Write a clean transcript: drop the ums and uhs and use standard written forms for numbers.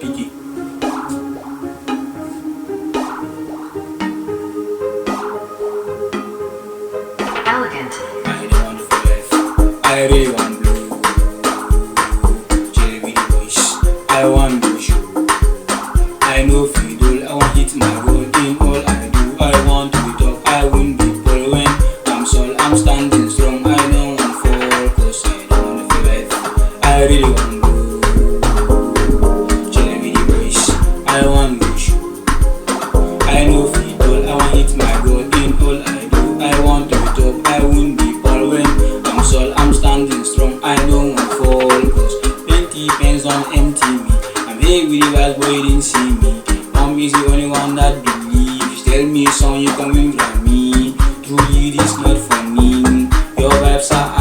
Pkay. Elegant. I don't want for life. I really want blue. Chill with the boys. I want to show. I know fiddle. I want hit my goal in all I do. I want to be top. I win people when I'm soul. I'm standing strong. I don't want fall, cause I don't want for life. I really want blue. Chill with the boys. I want to show. I know fiddle. I want hit my goal in all I do. I want to be top. I win people when I'm soul. I'm standing strong. I don't want fall, cause plenty pens don't empty me. I'm here with you guys, boy, you didn't see me. Mom is the only one that believes. Tell me, son, you coming from me. Truly, this not for me. Your vibes are